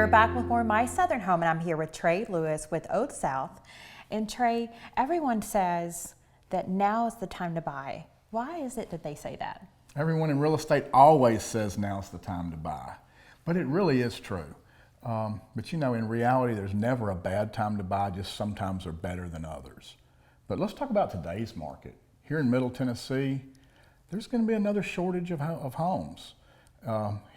are back with more My Southern Home, and I'm here with Trey Lewis with Ole South. And Trey, everyone says that now is the time to buy. Why is it that they say that? Everyone in real estate always says now's the time to buy, but it really is true. But you know, in reality, there's never a bad time to buy, just sometimes they're better than others. But let's talk about today's market. Here in Middle Tennessee, there's going to be another shortage of homes.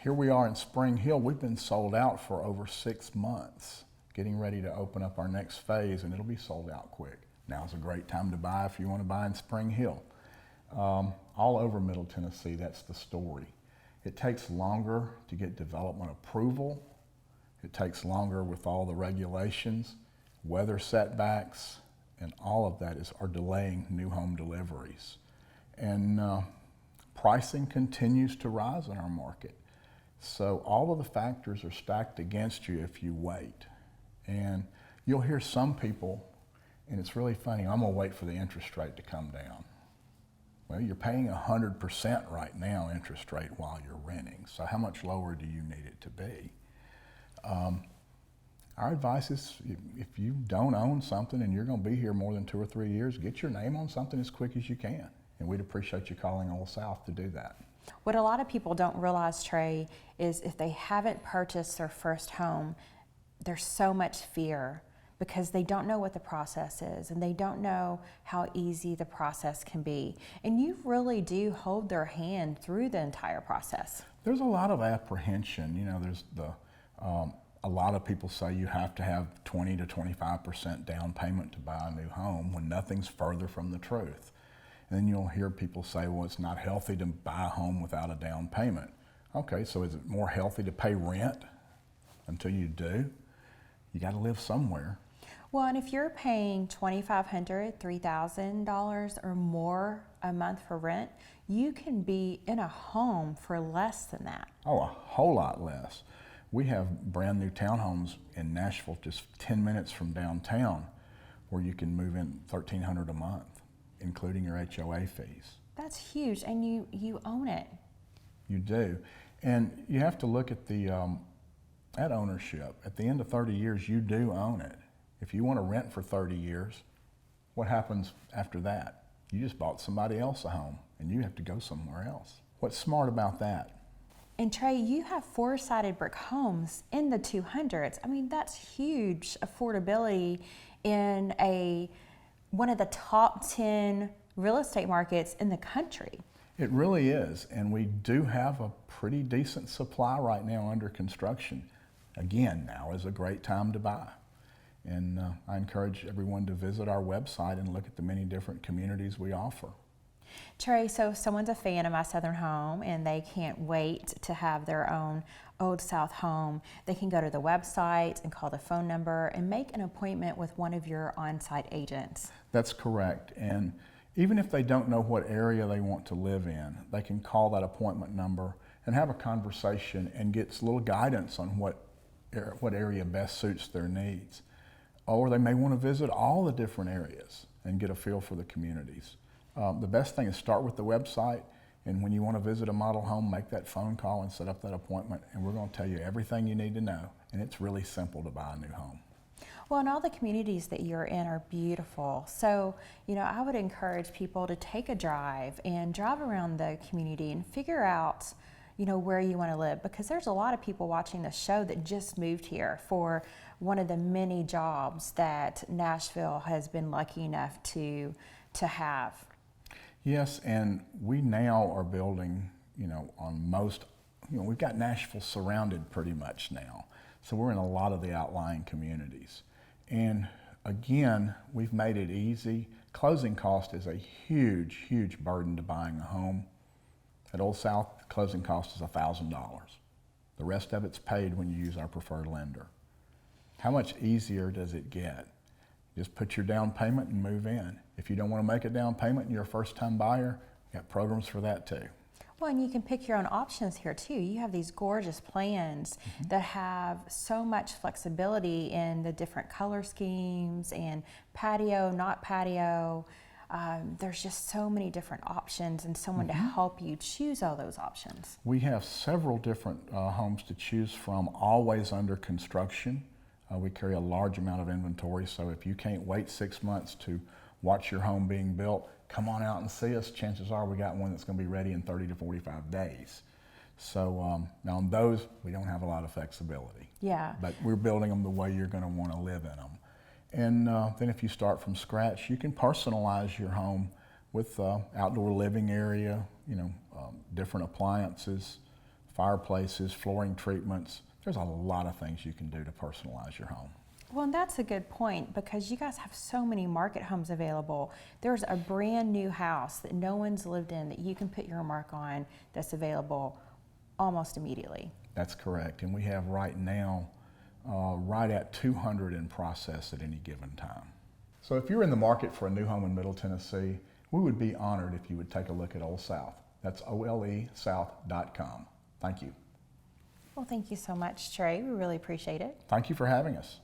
Here we are in Spring Hill. We've been sold out for over 6 months, getting ready to open up our next phase, and it'll be sold out quick. Now's a great time to buy if you want to buy in Spring Hill. All over Middle Tennessee, that's the story. It takes longer to get development approval. It takes longer with all the regulations, weather setbacks, and all of that are delaying new home deliveries. And pricing continues to rise in our market. So all of the factors are stacked against you if you wait. And you'll hear some people, and it's really funny, I'm gonna wait for the interest rate to come down. Well, you're paying 100% right now interest rate while you're renting. So how much lower do you need it to be? Our advice is if you don't own something and you're going to be here more than 2 or 3 years, get your name on something as quick as you can. And we'd appreciate you calling Ole South to do that. What a lot of people don't realize, Trey, is if they haven't purchased their first home, there's so much fear because they don't know what the process is and they don't know how easy the process can be. And you really do hold their hand through the entire process. There's a lot of apprehension. You know, there's a lot of people say you have to have 20 to 25% down payment to buy a new home when nothing's further from the truth. And then you'll hear people say, well, it's not healthy to buy a home without a down payment. Okay, so is it more healthy to pay rent until you do? You got to live somewhere. Well, and if you're paying $2,500, $3,000 or more a month for rent, you can be in a home for less than that. Oh, a whole lot less. We have brand new townhomes in Nashville, just 10 minutes from downtown, where you can move in $1,300 a month, including your HOA fees. That's huge, and you own it. You do, and you have to look at at ownership. At the end of 30 years, you do own it. If you want to rent for 30 years, what happens after that? You just bought somebody else a home, and you have to go somewhere else. What's smart about that? And Trey, you have 4-sided brick homes in the 200s. I mean, that's huge affordability in one of the top 10 real estate markets in the country. It really is, and we do have a pretty decent supply right now under construction. Again, now is a great time to buy. And I encourage everyone to visit our website and look at the many different communities we offer. Trey, so if someone's a fan of My Southern Home and they can't wait to have their own Ole South home, they can go to the website and call the phone number and make an appointment with one of your on-site agents. That's correct. And even if they don't know what area they want to live in, they can call that appointment number and have a conversation and get a little guidance on what area best suits their needs. Or they may want to visit all the different areas and get a feel for the communities. The best thing is start with the website, and when you want to visit a model home, make that phone call and set up that appointment, and we're going to tell you everything you need to know, and it's really simple to buy a new home. Well, and all the communities that you're in are beautiful. So, you know, I would encourage people to take a drive and drive around the community and figure out, you know, where you want to live, because there's a lot of people watching the show that just moved here for one of the many jobs that Nashville has been lucky enough to have. Yes, and we now are building, we've got Nashville surrounded pretty much now. So we're in a lot of the outlying communities. And again, we've made it easy. Closing cost is a huge, huge burden to buying a home. At Ole South, closing cost is $1,000. The rest of it's paid when you use our preferred lender. How much easier does it get? Just put your down payment and move in. If you don't want to make a down payment and you're a first-time buyer, we've got programs for that too. Well, and you can pick your own options here too. You have these gorgeous plans that have so much flexibility in the different color schemes and patio, not patio. there's just so many different options and someone to help you choose all those options. We have several different homes to choose from, always under construction. We carry a large amount of inventory, so if you can't wait 6 months to watch your home being built, come on out and see us. Chances are we got one that's going to be ready in 30 to 45 days. So now on those, we don't have a lot of flexibility. Yeah. But we're building them the way you're going to want to live in them. And then if you start from scratch, you can personalize your home with outdoor living area, different appliances, fireplaces, flooring treatments. There's a lot of things you can do to personalize your home. Well, and that's a good point because you guys have so many market homes available. There's a brand new house that no one's lived in that you can put your mark on that's available almost immediately. That's correct. And we have right now right at 200 in process at any given time. So if you're in the market for a new home in Middle Tennessee, we would be honored if you would take a look at Ole South. That's olesouth.com. Thank you. Well, thank you so much, Trey. We really appreciate it. Thank you for having us.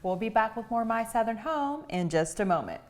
We'll be back with more My Southern Home in just a moment.